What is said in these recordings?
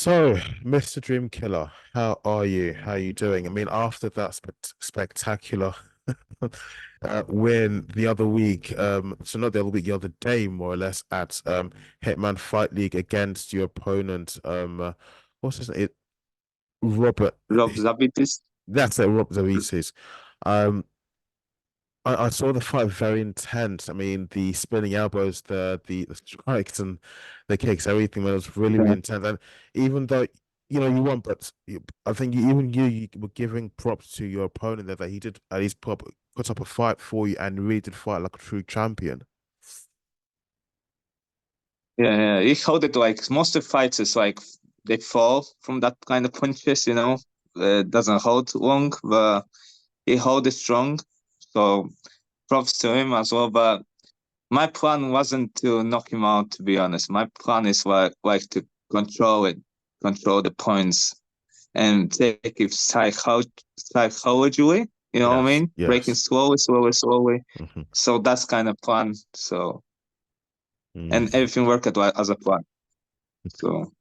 So, Mr. Dream Killer, how are you? How are you doing? I mean, after that spectacular win the other week, so not the other week, the other day, more or less, at Hitman Fight League against your opponent, what's his name? Robert. Rob Zabitis. That's it, Rob Zavitis. Um, I saw the fight very intense. I mean, the spinning elbows, the strikes and the kicks, everything was really, really Yeah. intense. And even though you won, but I think you were giving props to your opponent there that he did at least put up a fight for you and really did fight like a true champion. Yeah, he held it like most of the fights is like they fall from that kind of punches, doesn't hold long, but he held it strong. So props to him as well. But my plan wasn't to knock him out, to be honest. My plan is like to control it, control the points, and take it psychologically. You know what I Yes, mean? Breaking yes. slowly, slowly, slowly. Hmm. So that's kind of plan. So Mm. and everything worked like as a plan. So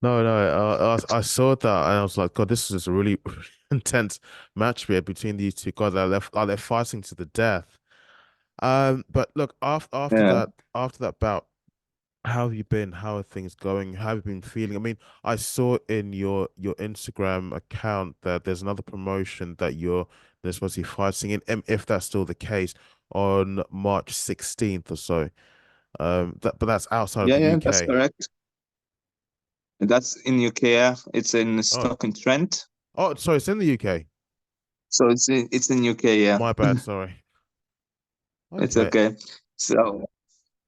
No, no, I saw that and I was like, God, this is a really intense match here between these two guys. They're fighting to the death. But look, yeah. after that bout, how have you been? How are things going? How have you been feeling? I mean, I saw in your Instagram account that there's another promotion that they're supposed to be fighting in, if that's still the case, on March 16th or so. But that's outside of Yeah, the yeah, that's UK. correct. That's in UK. Yeah. It's in Oh, Stoke-on-Trent. oh, sorry, it's in the UK. So it's in UK. Yeah, My bad, sorry. it's Okay. okay. So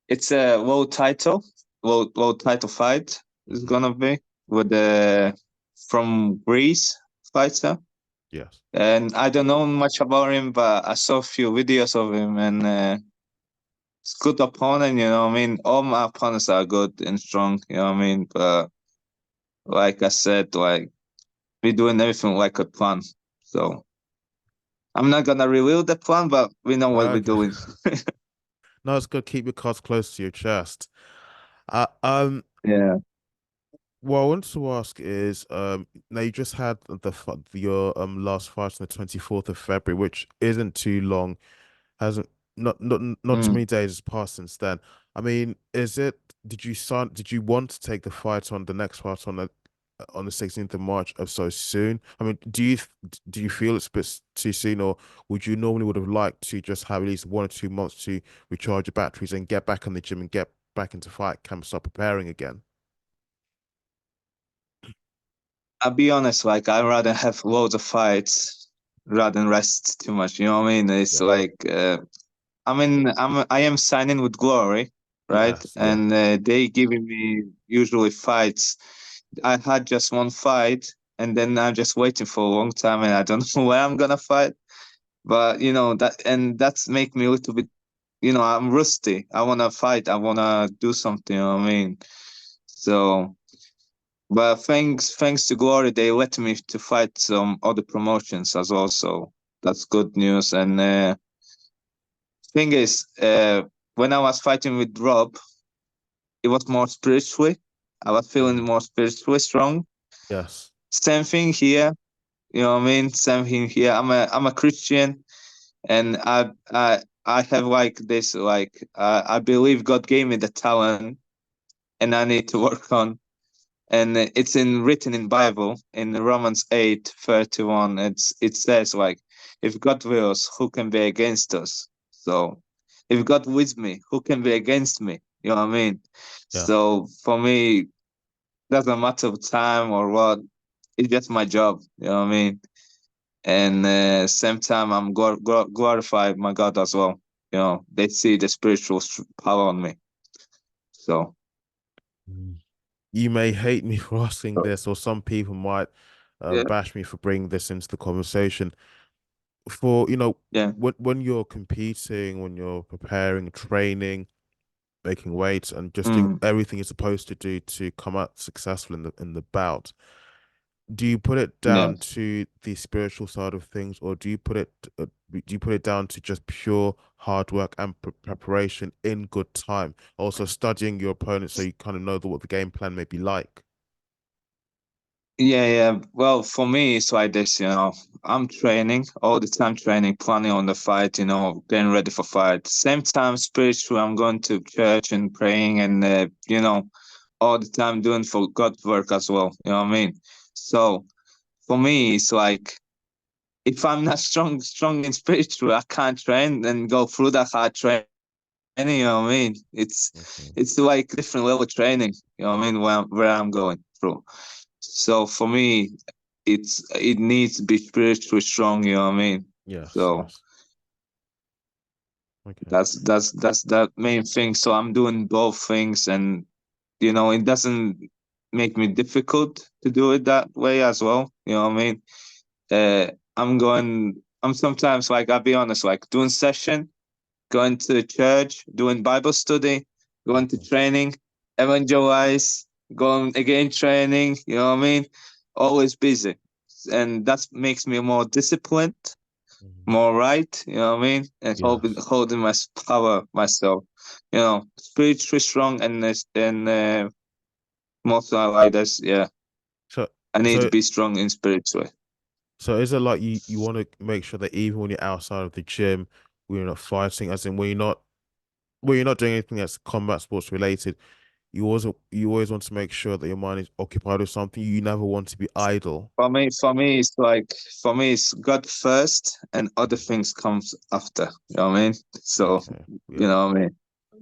it's a world title fight. Is Hmm. gonna be with the from Greece fighter. Yes. And I don't know much about him, but I saw a few videos of him, and it's good opponent. You know what I mean? All my opponents are good and strong. You know what I mean? But like I said, like we're doing everything like a plan. So I'm not gonna reveal the plan, but we know what we're Okay. doing. No, it's good. Keep your cards close to your chest. Uh, um, Yeah. What I want to ask is, now you just had your last fight on the 24th of February, which isn't too long, hasn't not too Mm. many days has passed since then. I mean, did you want to take the fight on the next fight on the 16th of March of so soon? I mean, do you feel it's a bit too soon, or would have liked to just have at least 1 or 2 months to recharge your batteries and get back in the gym and get back into fight camp, start preparing again? I'll be honest, like I'd rather have loads of fights rather than rest too much. You know what I mean? It's Yes. like I am signing with Glory, right? Yes, yeah. And they giving me usually fights. I had just one fight, and then I'm just waiting for a long time, and I don't know where I'm gonna fight. But that's make me a little bit. I'm rusty. I wanna fight. I wanna do something. You know what I mean? So. But thanks to Glory, they let me to fight some other promotions as well. So that's good news. And thing is, when I was fighting with Rob, it was more spiritually. I was feeling Mm. more spiritually strong. Yes. Same thing here. You know what I mean? Same thing here. I'm a Christian, and I have like this I believe God gave me the talent, and I need to work on. And it's written in Bible in Romans 8:31. It says like, if God wills, who can be against us? So if God with me, who can be against me? You know what I mean? Yeah. So for me, doesn't matter of time or what. It's just my job. You know what I mean? And same time, I'm glorify my God as well. They see the spiritual power on me. So Mm. You may hate me for asking this, or some people might yeah, bash me for bringing this into the conversation. For, yeah, when you're competing, when you're preparing, training, making weights, and just doing mm, everything you're supposed to do to come out successful in the bout, do you put it yeah. down to the spiritual side of things, or do you put it down to just pure hard work and preparation in good time? Also studying your opponent so you kind of know what the game plan may be like. Yeah, yeah. Well, for me, it's like this, I'm training all the time, training, planning on the fight, getting ready for fight. Same time, spiritual, I'm going to church and praying and, all the time doing for God work as well. You know what I mean? So for me, it's like if I'm not strong in spiritual, I can't train and go through that hard training. You know what I mean? Okay. It's like different level of training. You know what I mean? Where I'm going through. So for me, it needs to be spiritually strong. You know what I mean? Yes, So yes. Okay. that's that main thing. So I'm doing both things, and it doesn't make me difficult to do it that way as well. You know what I mean? I'm going. I'm sometimes like I'll be honest, like doing session, going to church, doing Bible study, going to Mhm, training, evangelize, going again training. You know what I mean? Always busy, and that makes me more disciplined, mhm. more right. You know what I mean? And Yes. holding my power myself. Spiritually strong and most like this. Yeah, So I need to so be strong in spiritually. so is it like you want to make sure that even when you're outside of the gym, when you're not fighting, as in when you're not doing anything that's combat sports related, you always want to make sure that your mind is occupied with something. You never want to be idle. For me, it's God first, and other Mhm. things comes after. You know what I mean? So, Okay. you Yeah. know what I mean?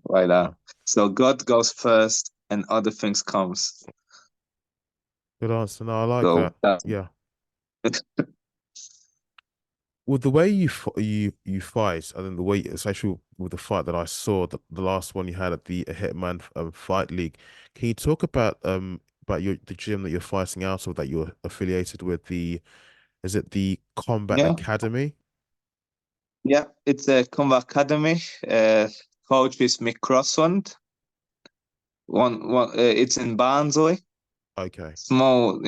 Like that. Yeah. So God goes first, and other things comes. Good answer. No, I like So that. that's Yeah. With the way you fight, I think the way, especially with the fight that I saw, the last one you had at the Hitman Fight League, can you talk about the gym that you're fighting out of, that you're affiliated with? Is it the Combat yeah, Academy? yeah. It's a combat academy. Uh, Coach is Mick Crossland. It's in Barnsley, Okay. small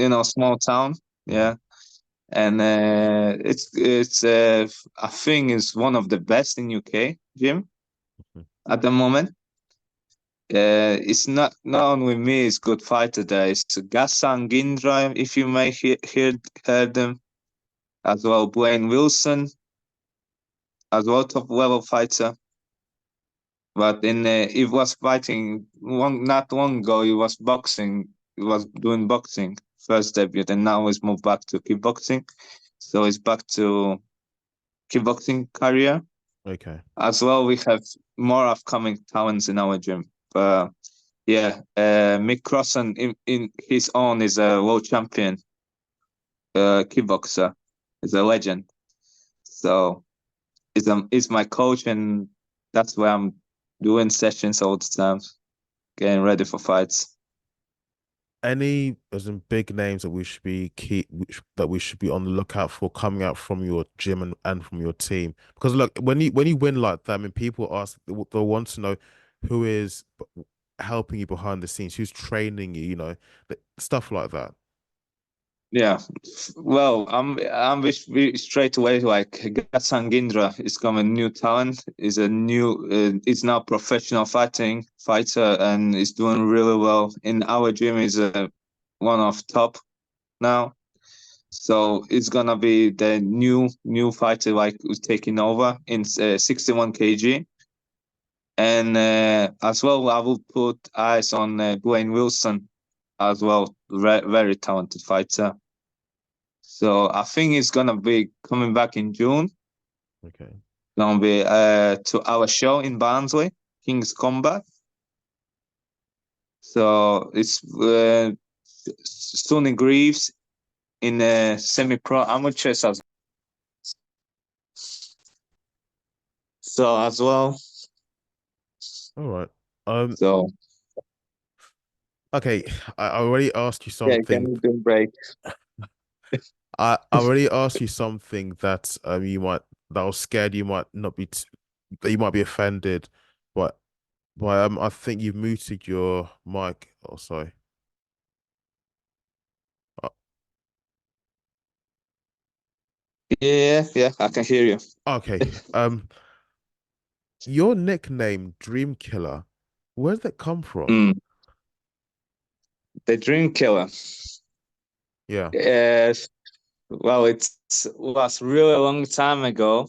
town. Hmm. Yeah, and I think it's one of the best in UK gym at the moment. It's not only me, it's good fighter there. It's Gassan Gindra, if you may heard them, as well. Blaine Wilson, as well, top level fighter. But he was fighting not long ago. He was boxing. He was doing boxing first debut, and now he's moved back to kickboxing. So he's back to kickboxing career. Okay. As well, we have more upcoming talents in our gym. Yeah, Mick Crossan in his own is a world champion kickboxer. He's a legend. So he's my coach, and that's where I'm doing sessions all the time, getting ready for fights. Any as in big names that we should be that we should be on the lookout for coming out from your gym and from your team? Because look, when you win like that, I mean, people ask, they'll want to know who is helping you behind the scenes, who's training you, stuff like that. Yeah, well, straight away like Gatsan Gindra is coming new talent. Is now professional fighter and is doing really well in our gym. Is one of top now. So it's gonna be the new fighter like who's taking over in 61 kg. And as well, I will put eyes on Blaine Wilson as well. Very talented fighter. So I think he's gonna be coming back in June. Okay. Gonna be to our show in Barnsley, King's Combat. So it's Sonny Greaves in semi-pro amateurs as well. All right. Um, So okay, I already asked you yeah, something. can we do break? I already asked you something that that I was scared you might not be that you might be offended, but I think you've muted your mic. Oh, sorry. Uh, Yeah, I can hear you. okay. Your nickname Dream Killer, where did that come from? Mm, the Dream Killer. Yeah. Uh, well, it was really a long time ago.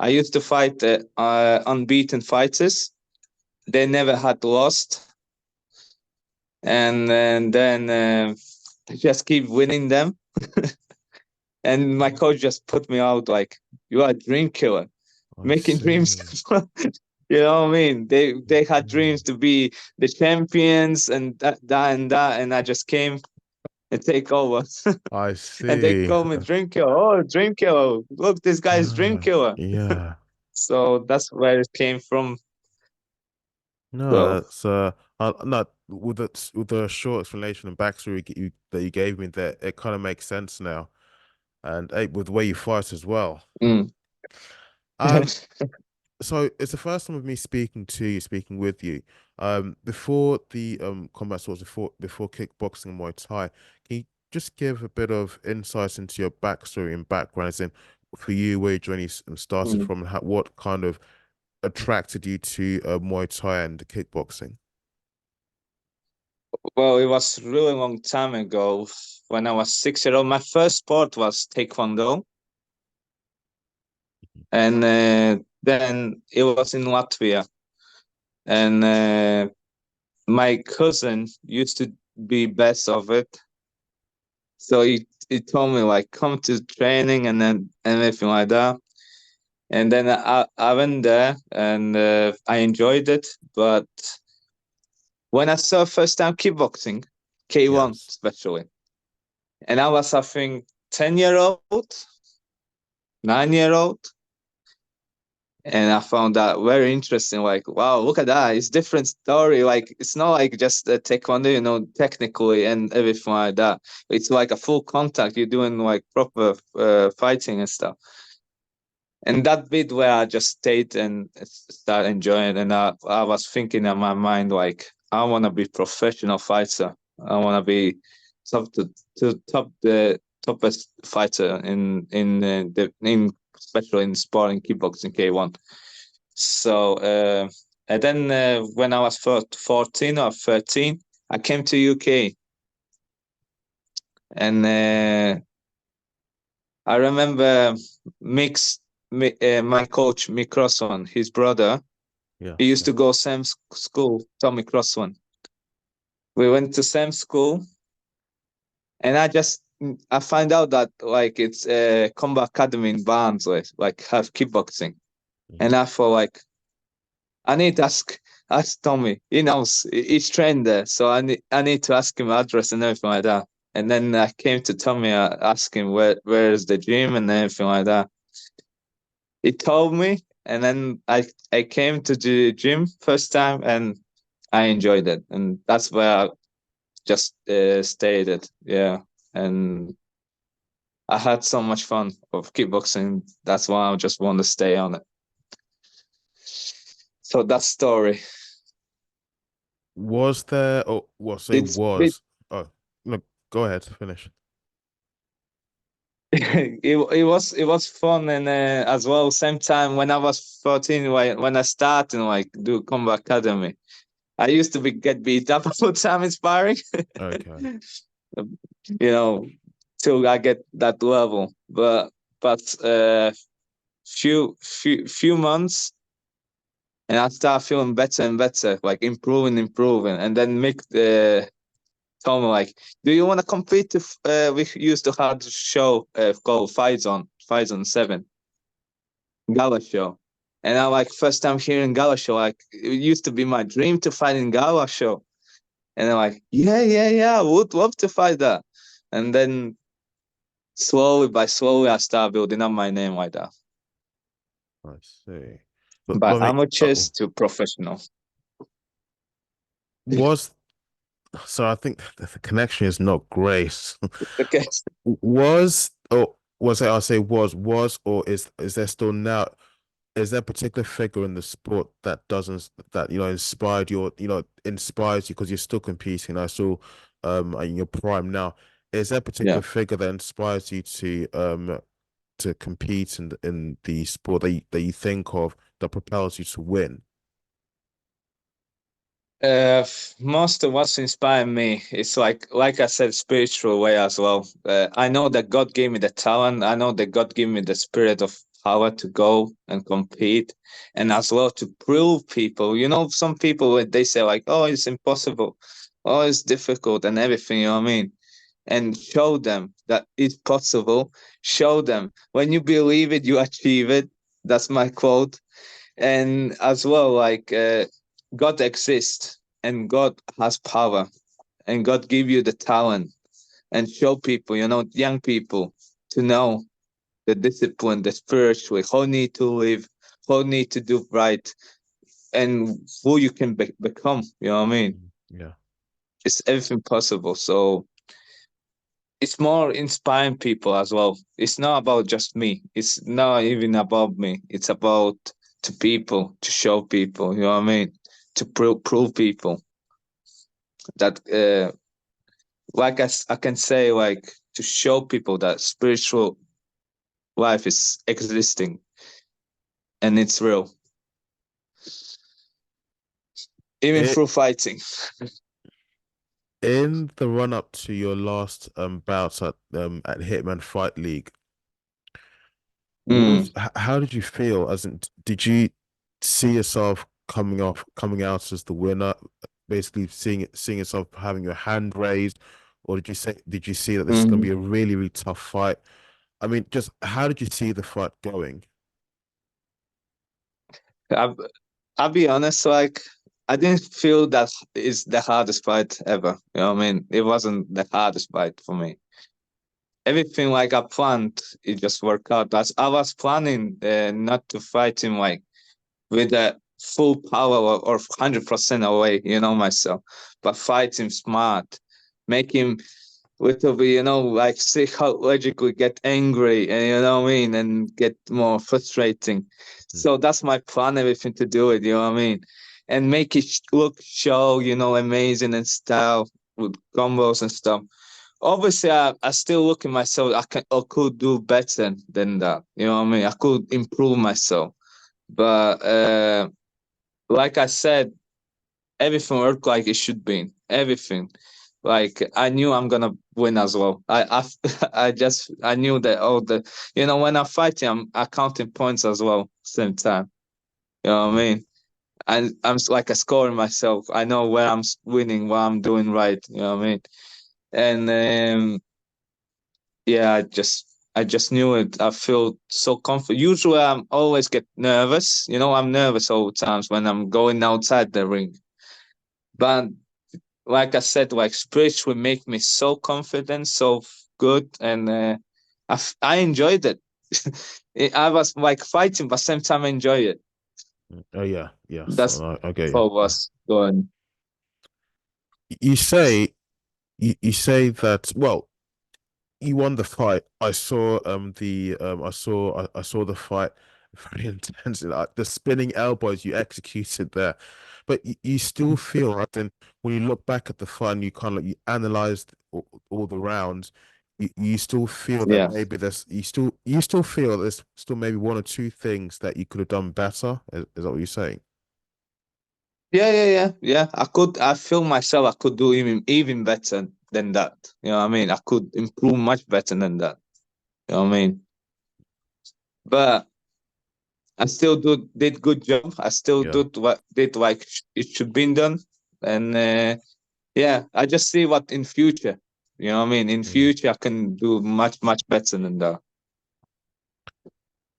I used to fight unbeaten fighters. They never had lost, and then I just keep winning them. And my coach just put me out like, "You are a dream killer, I making dreams." see. You know what I mean? They had Okay. dreams to be the champions and that and that, and I just came and take over. I And they see. call me Dream Killer. Oh, Dream Killer! Look, this guy's Dream Ah, Killer. yeah. So that's where it came from. No, So, that's no, with the short explanation and backstory that you gave me there, it kind of makes sense now. And with the way you fight as well. mm. Um, so it's the first time of me speaking with you. Before the combat sports, before kickboxing and Muay Thai, can you just give a bit of insights into your backstory and background, as in for you, where your journey started Mm. from, and what kind of attracted you to Muay Thai and kickboxing? Well, it was a really long time ago when I was 6 years old. My first sport was Taekwondo, and then it was in Latvia. And my cousin used to be best of it. So he told me like come to training and then and everything like that. And then I went there and I enjoyed it. But when I saw first time kickboxing, K1 Yes. especially, and I was I think 10-year old, 9-year old, and I found that very interesting. Like, wow, look at that! It's different story. Like, it's not like just taekwondo, technically and everything like that. It's like a full contact. You're doing like proper fighting and stuff. And that bit where I just stayed and started enjoying, and I was thinking in my mind like, I want to be professional fighter. I want to be top to top the toppest fighter in especially in sport and kickboxing K1. So and then when I was 14 or 13, I came to UK, and I remember my coach Mick Crossman, his brother. He Yes. used to Yes. go same school, Tommy Crossman. We went to same school, and I find out that like it's a combat academy in Barnsley, like have kickboxing, Mhm. and I thought like I need to ask Tommy. He knows he's trained there, so I need to ask him address and everything like that. And then I came to Tommy, ask him where is the gym and everything like that. He told me, and then I came to the gym first time, and I enjoyed it, and that's where I just stayed it. Yeah, and I had so much fun of kickboxing. That's why I just want to stay on it. So that story. Was there, or what say It's bit was? Oh, no, go ahead, finish. it was fun, and as well same time when I was 14, when I started like do combat academy, I used to get beat up all the time inspiring. Okay. you know till I get that level, but few months, and I start feeling better and better, like improving, and then make the told me like, do you want to compete? We used to have a show called Fight on 7 Gala show, and I like first time hearing Gala show. Like it used to be my dream to fight in Gala show, and I'm like, yeah, yeah, yeah, I would love to fight that. And then slowly, I start building up my name like that, I see. But by let me, amateurs to professional. was, so I think the connection is not great. Okay. Was, or was it, I'll say was, or is there still now, is there a particular figure in the sport that doesn't, that, inspired your, inspires you because you're still competing? I saw, in your prime now. Is there a Yeah. particular figure that inspires you to compete in the sport that you think of that propels you to win? Most of what's inspired me is like I said, spiritual way as well. I know that God gave me the talent. I know that God gave me the spirit of power to go and compete, and as well to prove people. You know, some people they say like, "Oh, it's impossible, oh, it's difficult," and everything. You know what I mean? And show them that it's possible. Show them when you believe it, you achieve it. That's my quote. And as well, God exists and God has power and God give you the talent and show people, you know, young people to know the discipline, the spiritual, how need to live, how need to do right, and who you can become. You know what I mean? Yeah. It's everything possible. So it's more inspiring people as well. It's not about just me. It's not even about me. It's about to people, to show people, you know what I mean? To prove people that, I can say, like, to show people that spiritual life is existing and it's real, even It through fighting. in the run up to your last bouts at Hitman Fight League, Mm, how did you feel? As in, did you see yourself coming out as the winner, basically seeing yourself having your hand raised, or did you see that this is going to be mm. a really, really tough fight? I mean, just how did you see the fight going? I'll, I'll be honest, like, I didn't feel that is the hardest fight ever. You know what I mean? It wasn't the hardest fight for me. Everything like I planned, it just worked out. As I was planning not to fight him like with a full power or 100% away, you know, myself, but fight him smart, make him little bit, you know, like psychologically get angry and you know what I mean, and get more frustrating. Mm, So that's my plan, everything to do it, you know what I mean, and make it look show, you know, amazing and style with combos and stuff. Obviously, I still look at myself. I could do better than that. You know what I mean? I could improve myself, but like I said, everything worked like it should be. Everything, like I knew I'm gonna win as well. I knew that all the, you know, when I'm fighting, I'm counting points as well. Same time, you know what I mm, mean? And like a scoring myself. I know where I'm winning, what I'm doing right. You know what I mean? And yeah, I just knew it. I feel so confident. Usually I'm always get nervous. You know, I'm nervous all the times when I'm going outside the ring. But like I said, like spiritually make me so confident, so good, and I enjoyed it. I was like fighting, but same time I enjoy it. mm. Oh yeah, yes, That's I get you. how Yeah. was going. You say you say that well. You won the fight. I saw the fight very intense. Like the spinning elbows you executed there, but you still feel right then when you look back at the fight and you kind of like you analyzed all the rounds. You still feel that Yeah. maybe you still feel there's still maybe one or two things that you could have done better. Is that what you're saying? Yeah. I feel myself. I could do even better than that. You know what I mean? I could improve much better than that. You know what I mean? But I still did good job. I still Yeah. did like it should been done, and yeah, I just see what in future. You know what I mean? In Mm. future, I can do much better than that.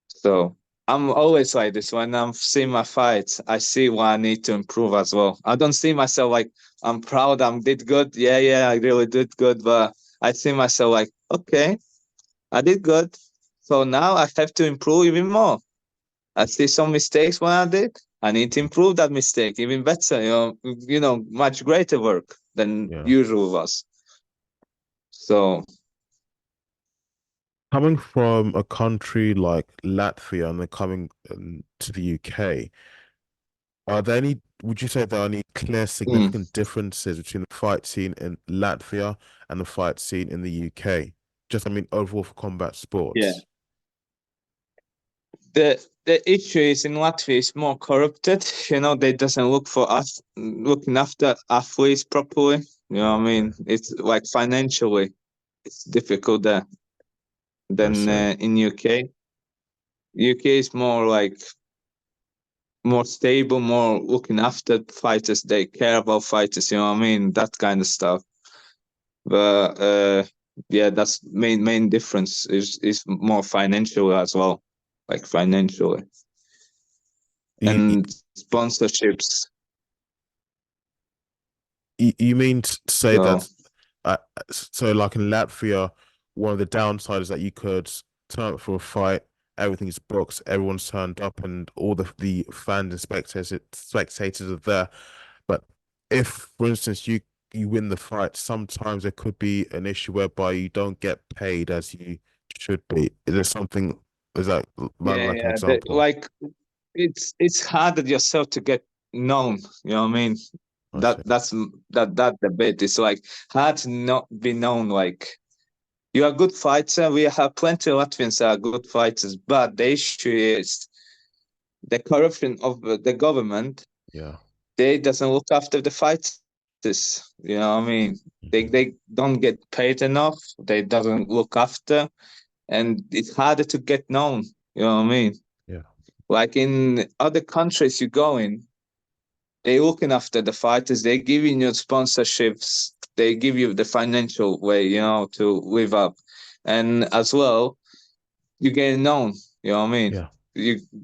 So I'm always like this. When I'm seeing my fights, I see what I need to improve as well. I don't see myself like I'm proud. I did good. Yeah, I really did good. But I see myself like, okay, I did good. So now I have to improve even more. I see some mistakes when I did. I need to improve that mistake even better. Much greater work than Yeah. usual was. So Coming from a country like Latvia and then coming to the UK. Are there any, would you say there are any clear mm, significant differences between the fight scene in Latvia and the fight scene in the UK? Just, I mean, overall for combat yeah, sports. the issue is in Latvia is more corrupted. They doesn't look for us looking after athletes properly. You know what I mean? It's like financially, it's difficult there than in UK. UK is more like more stable, more looking after fighters. They care about fighters. You know what I mean? That kind of stuff. But yeah, that's main difference is more financial as well, like financially You, and sponsorships. you mean to say So that so like in Latvia, one of the downsides is that you could turn up for a fight, everything's booked, everyone's turned up, and all the fans and spectators are there. But if, for instance, you win the fight, sometimes there could be an issue whereby you don't get paid as you should be. Is there something? Is that like an example? like it's harder yourself to get known. You know what I mean? I see. That debate is like hard to not be known. Like you're a good fighter. We have plenty of Latvians that are good fighters, but the issue is the corruption of the government. Yeah. They doesn't look after the fighters. You know what I mean? They don't get paid enough. They doesn't look after, and it's harder to get known. You know what I mean? Yeah. Like in other countries you go in, they looking after the fighters. They giving you sponsorships. They give you the financial way, to live up, and as well, you getting known. You know what I mean? Yeah.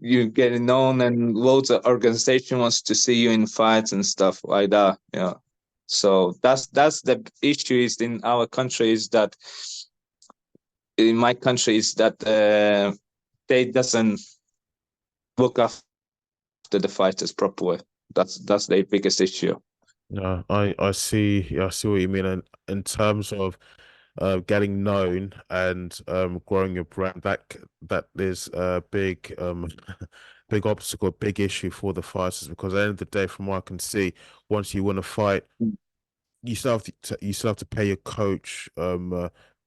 You getting known, and loads of organization wants to see you in fights and stuff like that. Yeah. So that's the issue is in our country is that in my country is that they doesn't look after the fighters properly. That's the biggest issue. No, I see. Yeah, I see what you mean. And in terms of getting known and growing your brand, that is a big big obstacle, big issue for the fighters because at the end of the day, from what I can see, once you win a fight, you still have to pay your coach,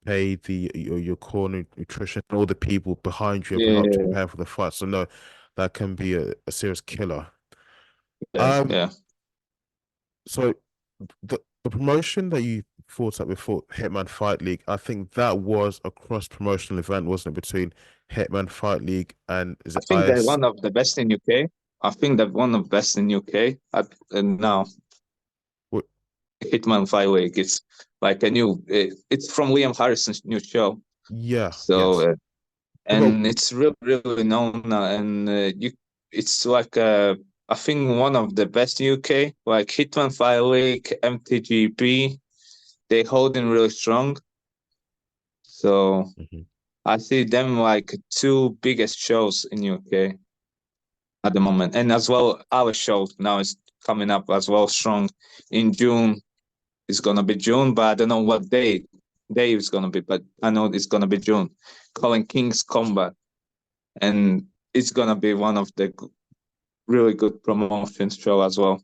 pay your corner nutrition, all the people behind you to Yeah, prepare for the fight. So no, that can be a serious killer. yeah, Um, yeah. so the promotion that you fought at before Hitman Fight League, I think that was a cross promotional event, wasn't it, between Hitman Fight League and is I it think they're IS? one of the best in UK. I think they're one of the best in UK. Now What? Hitman Fight League. It's like a new. It's from Liam Harrison's new show. Yeah, So yes. Well, and it's really known now, and it's like I think one of the best in UK. Like Hitman Fight League, MTGP, they holding really strong. So mhm. I see them like two biggest shows in UK at the moment, and as well our show now is coming up as well strong in June. It's gonna be June, but I don't know what day it's gonna be, but I know it's gonna be June. Calling King's Combat, and it's gonna be one of the really good promotions show as well.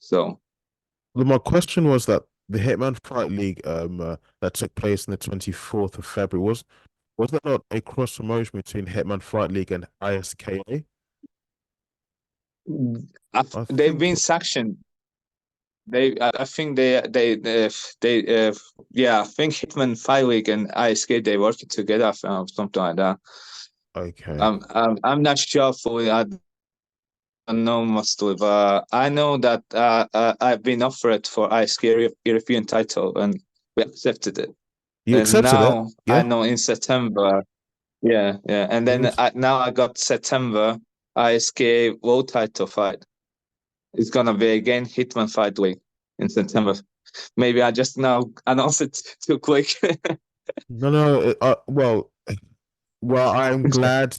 So My question was that the Hitman Fight League that took place on the 24th of February was that not a cross promotion between Hitman Fight League and ISKA? I they've think been sanctioned. I think they yeah, I think Hitman Fight League and ISK they working together or something like that. okay. I'm not sure fully. I don't know mostly, but I know that I've been offered for ISK European title and we accepted it. You And accepted it? now I Yeah? know in September, yeah, and then Yes. now I got September ISK world title fight. It's gonna be again Hitman Fight League in September. Maybe I just now announced it too quick. No, no. Well, I'm glad,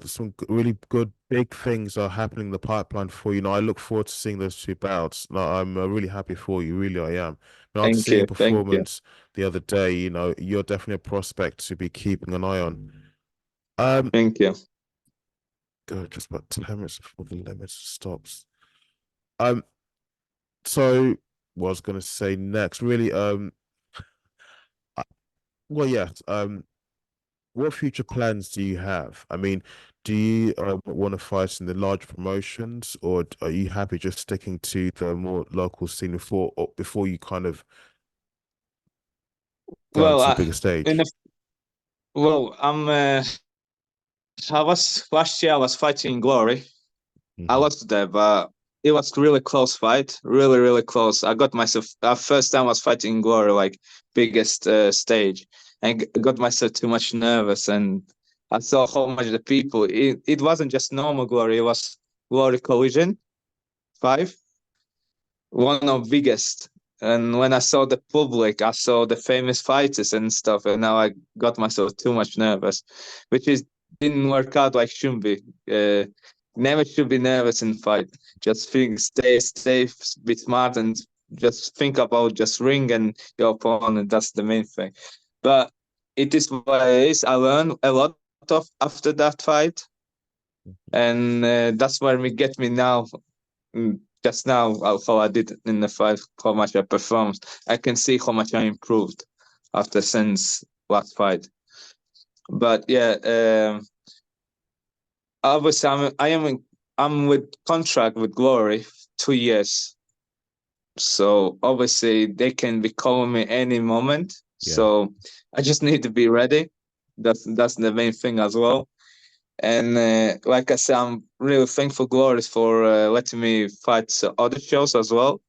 some really good big things are happening in the pipeline for you. I look forward to seeing those two bouts. No, I'm really happy for you. Really, I am. After Thank seeing your you, thank you, performance the other day, you're definitely a prospect to be keeping an eye on. Um, thank you. Good, just about 10 minutes before the limit stops. Um, so what I was gonna say next, really, I- well, yeah, what future plans do you have? I mean, do you want to fight in the large promotions, or are you happy just sticking to the more local scene before you kind of go Well, onto the bigger in stage? the, well, I was last year. I was fighting in Glory. I Hmm. lost there, but it was really close fight. Really, really close. I got myself. First time I was fighting in Glory, like biggest stage, and got myself too much nervous. And I saw how much the people. It wasn't just normal Glory. It was Glory Collision 5, one of biggest. And when I saw the public, I saw the famous fighters and stuff, and now I got myself too much nervous, which is didn't work out like should be. Never should be nervous in fight. Just think, stay safe, be smart, and just think about just ring and your opponent. That's the main thing. But it is what it is. I learned a lot of after that fight, and that's where we get me now. Just now, how I did in the fight, how much I performed. I can see how much I improved after since last fight. But yeah, obviously I'm with contract with Glory 2 years. So obviously they can be calling me any moment. Yeah. So I just need to be ready. That's the main thing as well. And like I said, I'm really thankful Glory for letting me fight other shows as well.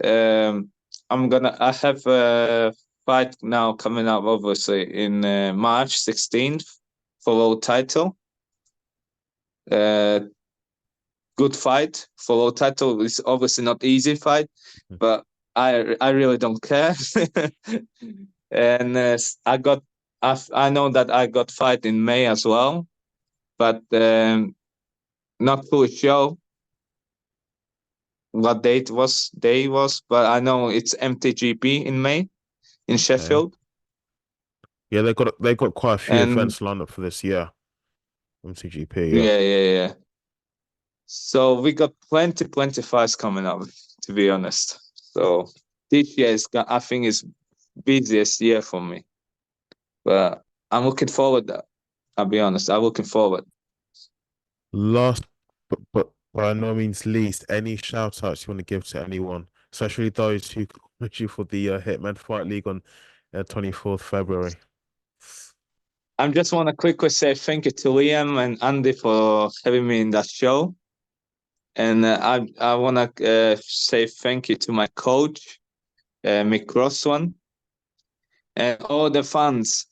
Um, I have a fight now coming up, obviously, in March 16th for world title. Uh, Good fight for world title. It's obviously not easy fight, Mhm. but I really don't care. And I know that I got fight in May as well, but not fully sure what day was, but I know it's MTGP in May in Okay. Sheffield. Yeah, they've got quite a few And events lined up for this year. MTGP, yeah. yeah. So we got plenty fights coming up, to be honest. So this year I think is busiest year for me, but I'm looking forward. I'll be honest, I'm looking forward. Last, but by no means least, any shout outs you want to give to anyone, especially those who called you for the Hitman Fight League on 24th February. I just want to quickly say thank you to Liam and Andy for having me in that show, and I want to say thank you to my coach, Mick Crosswan, and all the fans.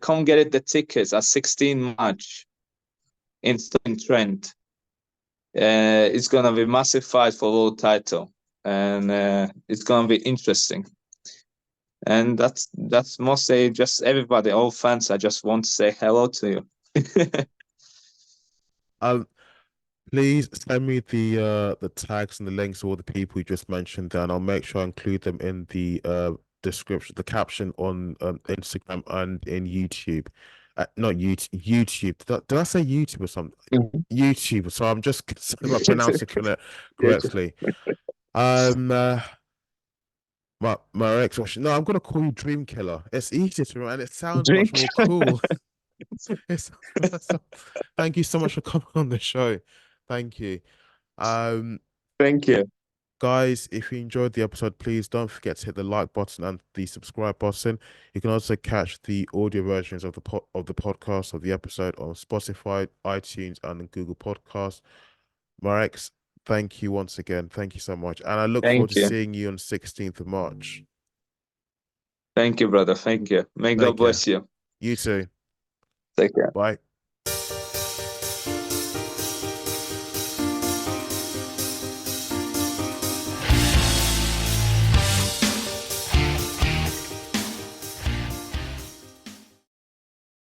Come get the tickets at 16 March in Trent. It's gonna be massive fight for world title, and it's gonna be interesting. And that's mostly just everybody, all fans. I just want to say hello to you. Um, please send me the tags and the links of all the people you just mentioned, and I'll make sure I include them in the description, the caption on Instagram and in YouTube. Not YouTube. YouTube. Did I say YouTube or something? YouTube. So I'm just concerned about pronouncing it correctly. Um, uh, Marek, no, I'm gonna call you Dream Killer. It's easier to and it sounds much Drink. more cool. It's, so, thank you so much for coming on the show. Thank you. Um, Thank you. guys, if you enjoyed the episode, please don't forget to hit the like button and the subscribe button. You can also catch the audio versions of the podcast of the episode on Spotify, iTunes, and Google Podcasts. Marek, thank you once again. Thank you so much, and I look forward to Thank you. seeing you on 16th of March. Thank you, brother. Thank you. May God Take care. bless you. You too. Take care. Bye.